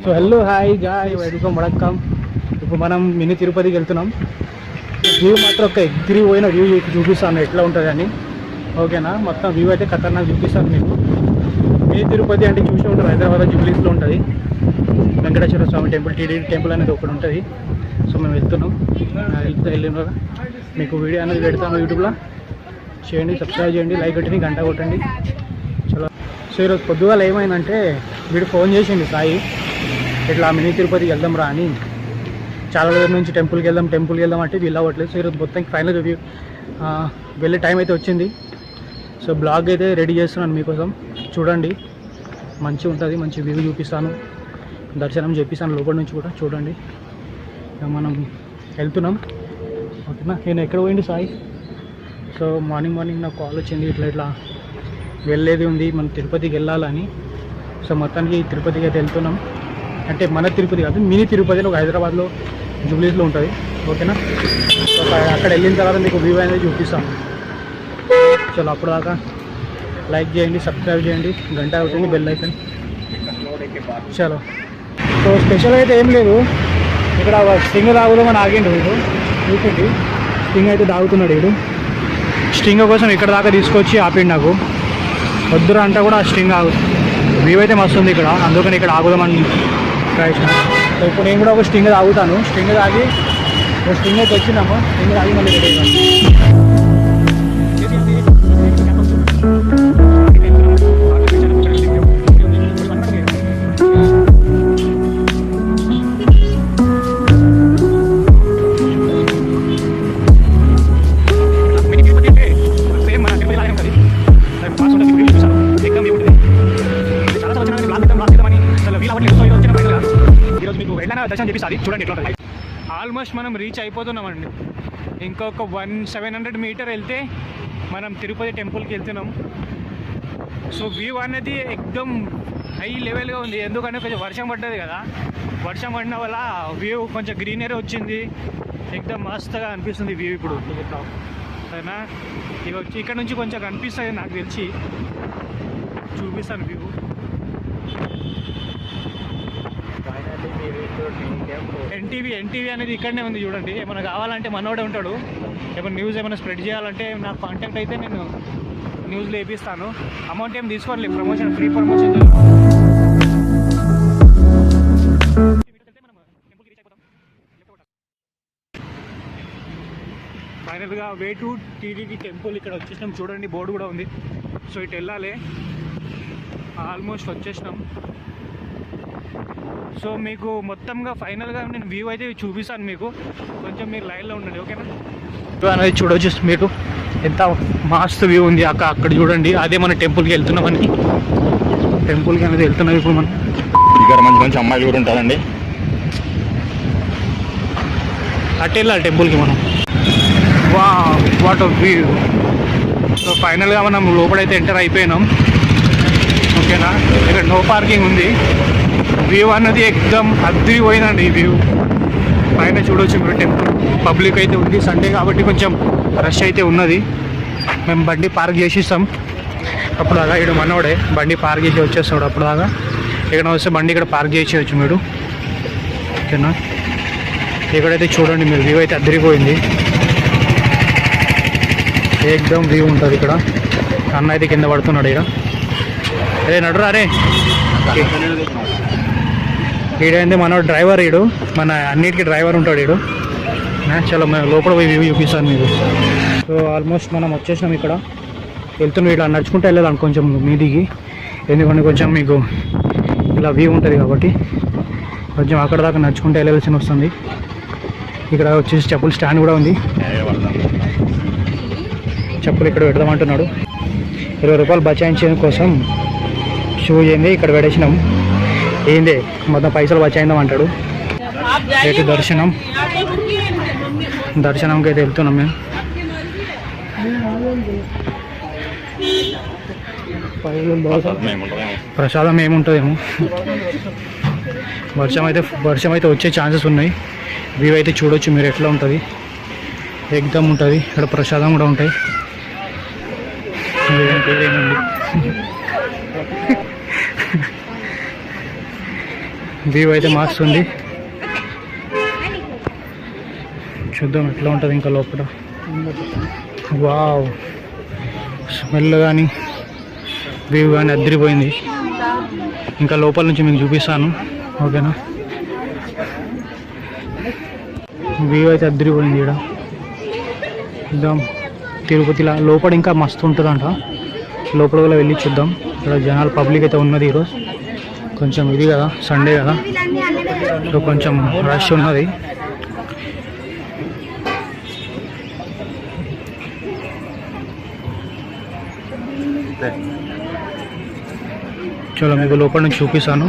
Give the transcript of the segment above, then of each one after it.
So hello hi Joy welcome వడక్కం. ఇప్పుడు మనం మినీ తిరుపతికి వెళ్తున్నాం. వ్యూ మాత్రం ఒక ఎగ్రీ పోయిన వ్యూ చూపిస్తాను ఎట్లా ఉంటుంది అని. ఓకేనా, మొత్తం వ్యూ అయితే ఖతర్నాక్ చూపిస్తాను మీకు. మినీ తిరుపతి అంటే చూసి ఉంటారు, హైదరాబాద్ జూబ్లీస్లో ఉంటుంది. వెంకటేశ్వర స్వామి టెంపుల్, టీడీ టెంపుల్ అనేది ఒకటి ఉంటుంది. సో మేము వెళ్తున్నాం. వెళ్ళిన మీకు వీడియో అనేది పెడతాను యూట్యూబ్లో. చేయండి, సబ్స్క్రైబ్ చేయండి, లైక్ కొట్టండి, గంట కొట్టండి. చలో. సో ఈరోజు పొద్దుగాల ఏమైందంటే వీడు ఫోన్ చేసింది సాయి, ఇట్లా మినీ తిరుపతికి వెళ్దాం రా అని. చాలా రోజుల నుంచి టెంపుల్కి వెళ్దాం అంటే వీళ్ళు అవ్వట్లేదు. సో ఈరోజు మొత్తానికి ఫైనల్ రివ్యూ వెళ్ళే టైం అయితే వచ్చింది. సో బ్లాగ్ అయితే రెడీ చేస్తున్నాను మీకోసం, చూడండి. మంచిగా ఉంటుంది, మంచి వ్యూ చూపిస్తాను, దర్శనం చేపిస్తాను లోపల నుంచి కూడా. చూడండి, మనం వెళ్తున్నాం. ఓకేనా, నేను ఎక్కడ పోయింది సాయి. సో మార్నింగ్ నాకు కాల్ వచ్చింది, ఇట్లా వెళ్ళేది ఉంది, మనం తిరుపతికి వెళ్ళాలని. సో మొత్తానికి తిరుపతికి అయితే వెళ్తున్నాం. అంటే మన తిరుపతి కాదు, మినీ తిరుపతిలో హైదరాబాద్లో జూబ్లీస్లో ఉంటుంది. ఓకేనా, సో అక్కడ వెళ్ళిన తర్వాత మీకు వ్యూ అనేది చూపిస్తాను. చలో, అప్పుడు దాకా లైక్ చేయండి, సబ్స్క్రైబ్ చేయండి, గంట అవుతుంది, బెల్ ఐకాన్. చలో. సో స్పెషల్ అయితే ఏం లేదు, ఇక్కడ స్టింగ్ తాగుదామని ఆగిండు వీడు. చూసింది స్టింగ్ అయితే తాగుతున్నాడు వీడు. స్టింగ్ కోసం ఇక్కడ దాకా తీసుకొచ్చి ఆపిండు. నాకు వద్దురా అంటే కూడా ఆ స్టింగ్ వ్యూ అయితే మస్తు ఉంది ఇక్కడ, అందుకని ఇక్కడ ఆగుదామని ట్రై చేసిన. సో ఇప్పుడు నేను కూడా ఒక స్టింగ్ తాగుతాను. స్టింగ్ తాగి ఒక స్టింగ్ అయితే వచ్చినాము. స్టింగ్ తాగి మళ్ళీ రెడీ అవుతాను. దర్శనం చెప్పిస్తుంది, చూడండి ఎట్లా ఉంటుంది. ఆల్మోస్ట్ మనం రీచ్ అయిపోతున్నామండి. ఇంకొక 700 మీటర్ వెళ్తే మనం తిరుపతి టెంపుల్కి వెళ్తున్నాం. సో వ్యూ అనేది ఎక్దమ్ హై లెవెల్గా ఉంది, ఎందుకంటే కొంచెం వర్షం పడ్డది కదా. వర్షం పడిన వల్ల వ్యూ కొంచెం గ్రీనరీ వచ్చింది, ఎక్దమ్ మస్తుగా అనిపిస్తుంది వ్యూ. ఇప్పుడు సరేనా, ఇక వచ్చి ఇక్కడ నుంచి కొంచెం కనిపిస్తుంది నాకు తెలిసి, చూపిస్తాను వ్యూ. ఎన్టీవీ అనేది ఇక్కడనే ఉంది చూడండి. ఏమైనా కావాలంటే మనోడే ఉంటాడు, ఏమైనా న్యూస్ ఏమైనా స్ప్రెడ్ చేయాలంటే నాకు కాంటాక్ట్ అయితే నేను న్యూస్లో వేపిస్తాను. అమౌంట్ ఏం తీసుకోవాలి, ప్రమోషన్, ఫ్రీ ప్రమోషన్. ఫైనల్గా వే టు టీటీడీ టెంపుల్ ఇక్కడ వచ్చేసినాం. చూడండి, బోర్డు కూడా ఉంది. సో ఇటు వెళ్ళాలి, ఆల్మోస్ట్ వచ్చేసినాం. సో మీకు మొత్తంగా ఫైనల్గా నేను వ్యూ అయితే చూపిస్తాను మీకు, కొంచెం మీరు లైన్లో ఉండండి. ఓకేనా, అనేది చూడవచ్చు మీకు ఎంత మస్తు వ్యూ ఉంది. అక్కడ చూడండి, అదే మన టెంపుల్కి వెళ్తున్నామని. టెంపుల్కి అనేది వెళ్తున్నాం ఇప్పుడు మనం. ఇక్కడ మంచి మంచి అమ్మాయిలు కూడా ఉంటుందండి. అటు వెళ్ళాలి టెంపుల్కి మనం. What view. సో ఫైనల్గా మనం లోపలైతే ఎంటర్ అయిపోయినాం. ఓకేనా, ఇక్కడ నో పార్కింగ్ ఉంది. వ్యూ అన్నది ఎక్దమ్ అద్దిరిపోయిందండి ఈ వ్యూ. పైన చూడవచ్చు మీరు టెంపుల్. పబ్లిక్ అయితే ఉంది, సండే కాబట్టి కొంచెం రష్ అయితే ఉన్నది. మేము బండి పార్క్ చేసిస్తాం. అప్పుడు దాకా ఇక్కడ మనోడే బండి పార్క్ చేసి వచ్చేస్తాడు. అప్పుడు దాకా ఇక్కడ వస్తే బండి ఇక్కడ పార్క్ చేసేయచ్చు మీరు. ఓకేనా, ఇక్కడైతే చూడండి మీరు వ్యూ అయితే అద్దిరిపోయింది, ఎక్దమ్ వ్యూ ఉంటుంది ఇక్కడ. అన్న అయితే కింద పడుతున్నాడు ఇక్కడ. అరే నడురా రే. ఈడైంది మన డ్రైవర్, ఈడు మన అన్నిటికీ డ్రైవర్ ఉంటాడు ఈడు. చలో లోపల పోయి వ్యూ చూపిస్తాను మీకు. సో ఆల్మోస్ట్ మనం వచ్చేసినాం. ఇక్కడ వెళ్తున్నాం, ఇలా నడుచుకుంటూ వెళ్ళాలి కొంచెం మీదికి, ఎందుకంటే కొంచెం మీకు ఇలా వ్యూ ఉంటుంది కాబట్టి కొంచెం అక్కడ దాకా నడుచుకుంటూ వెళ్ళాల్సి వస్తుంది. ఇక్కడ వచ్చేసి చెప్పులు స్టాండ్ కూడా ఉంది. చెప్పులు ఇక్కడ పెడదామంటున్నాడు. 20 రూపాయలు బచాయించే కోసం షూ ఏంది ఇక్కడ పెట్టేసినాం. ఏంది మొత్తం పైసలు బచాయిందాం అంటాడు. రేటు దర్శనంకి అయితే వెళ్తున్నాం మేము. ప్రసాదం ఏముంటుందేమో. వర్షం అయితే వచ్చే ఛాన్సెస్ ఉన్నాయి. వ్యూ అయితే చూడొచ్చు మీరు ఎట్లా ఉంటుంది, ఎగ్దమ్ ఉంటుంది. ఇక్కడ ప్రసాదం కూడా ఉంటాయి. వ్యూ అయితే మస్తుంది. చూద్దాం ఎట్లా ఉంటుంది ఇంకా లోపల. వావ్, స్మెల్ కానీ వ్యూ కానీ అదిరిపోయింది. ఇంకా లోపల నుంచి మీకు చూపిస్తాను, ఓకేనా. వ్యూ అయితే అదిరిపోయింది. ఇక్కడ చూద్దాం తిరుపతిలో లోపల ఇంకా మస్తు ఉంటుందంట. లోపల కూడా వెళ్ళి చూద్దాం. ఇక్కడ జనాలు పబ్లిక్ అయితే ఉన్నది ఈరోజు. కొంచెం ఇది కదా, సండే కదా, సో కొంచెం రష్ ఉన్నది. చలో మీకు లోపల నుంచి చూపిస్తాను.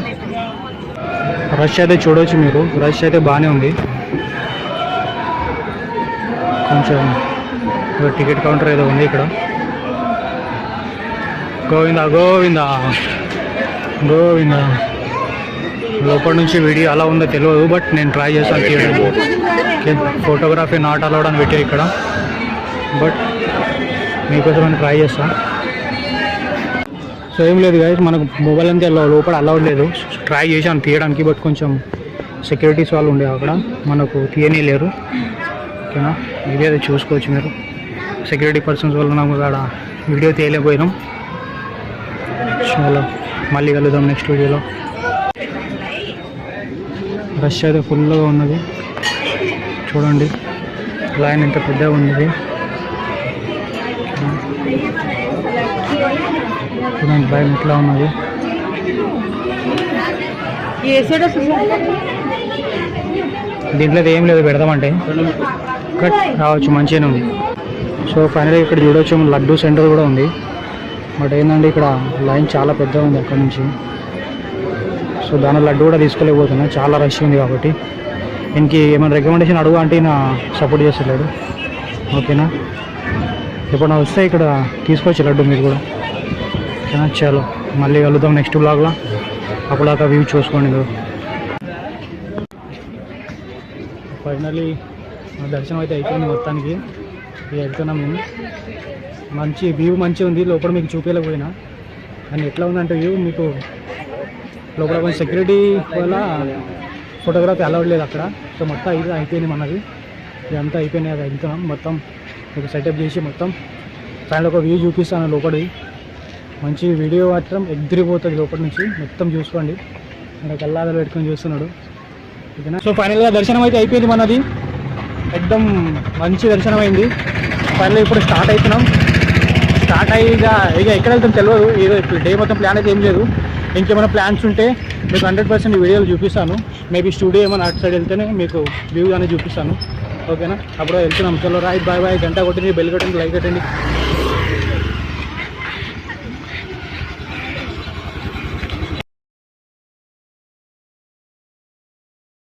రష్ అయితే చూడవచ్చు మీరు, రష్ అయితే బాగానే ఉంది. కొంచెం టికెట్ కౌంటర్ ఏదో ఉంది ఇక్కడ. గోవిందా గోవిందా గోవిందా. లోపల నుంచి వీడియో అలా ఉందో తెలియదు, బట్ నేను ట్రై చేస్తాను తీయడానికి. ఫోటోగ్రఫీ నాట్ అలౌడ్ అని పెట్టారు ఇక్కడ, బట్ మీకోసం నేను ట్రై చేస్తాను. సో ఏం లేదు గైస్, మనకు మొబైల్ అంతే లోపల అలౌడ్ లేదు. ట్రై చేశాను తీయడానికి, బట్ కొంచెం సెక్యూరిటీస్ వాళ్ళు ఉండే అక్కడ, మనకు తీయనే లేరు, ఓకేనా. ఇది అది చూసుకోవచ్చు మీరు. సెక్యూరిటీ పర్సన్స్ వల్ల నాకు అక్కడ వీడియో తీయలేకపోయినాం. చాలా మళ్ళీ కలుద్దాం నెక్స్ట్ వీడియోలో. రష్ అయితే ఫుల్గా ఉన్నది చూడండి, లైన్ ఎంత పెద్దగా ఉన్నది చూడండి, లైన్ ఎట్లా ఉన్నది. దీంట్లో ఏం లేదు, పెడదామంటే కట్ రావచ్చు, మంచిగానే ఉంది. సో ఫైనల్గా ఇక్కడ చూడవచ్చు లడ్డూ సెంటర్ కూడా ఉంది, బట్ ఏంటంటే ఇక్కడ లైన్ చాలా పెద్దగా ఉంది అక్కడ నుంచి. సో దాని లడ్డు కూడా తీసుకోలేకపోతున్నా, చాలా రష్ ఉంది కాబట్టి. దీనికి ఏమైనా రికమెండేషన్ అడుగు అంటే నా సపోర్ట్ చేస్తలేడు, ఓకేనా. ఇప్పుడు నా వస్తే ఇక్కడ తీసుకోవచ్చు లడ్డు మీరు కూడా, ఓకేనా. చలో మళ్ళీ కలుద్దాం నెక్స్ట్ బ్లాగ్లో, అప్పుడాక వ్యూ చూసుకోండి మీరు. ఫైనలీ దర్శనం అయితే అయిపోయింది మొత్తానికి. వెళ్తున్నాం మేము. మంచి వ్యూ మంచిగా ఉంది. లోపల మీకు చూపించలేకపోయినా, అండ్ ఎట్లా ఉందంటే వ్యూ మీకు లోపల కొంచెం సెక్యూరిటీ వల్ల ఫోటోగ్రఫీ అలౌడ్ లేదు అక్కడ. సో మొత్తం ఇది అయిపోయింది మనది, ఇదంతా అయిపోయినాయి. అది వెళ్తున్నాం మొత్తం మీకు సెటప్ చేసి మొత్తం ఫైనల్ ఒక వ్యూ చూపిస్తాను లోపలి. మంచి వీడియో మాత్రం ఎగిరిపోతుంది లోపల నుంచి, మొత్తం చూసుకోండి. ఇక్కడ కల్లాదలు పెట్టుకొని చూస్తున్నాడు, ఓకేనా. సో ఫైనల్గా దర్శనం అయితే అయిపోయింది మనది, ఎక్దమ్ మంచి దర్శనం అయింది. ఫైనల్ ఇప్పుడు స్టార్ట్ అవుతున్నాం. స్టార్ట్ అయ్యి ఇక ఎక్కడ వెళ్తాం తెలియదు, ఏదో డే మొత్తం ప్లాన్ అయితే ఏం లేదు. ఇంకేమైనా ప్లాన్స్ ఉంటే మీకు 100% వీడియోలు చూపిస్తాను. మేబీ స్టూడియో ఏమైనా అటు సైడ్ వెళ్తేనే మీకు వ్యూ అనేది చూపిస్తాను, ఓకేనా. అప్పుడు వెళ్తున్నాం. చలో రైట్, బాయ్ బాయ్. గంట కొట్టింది, బెల్ కొట్టింది, లైక్ కట్టండి.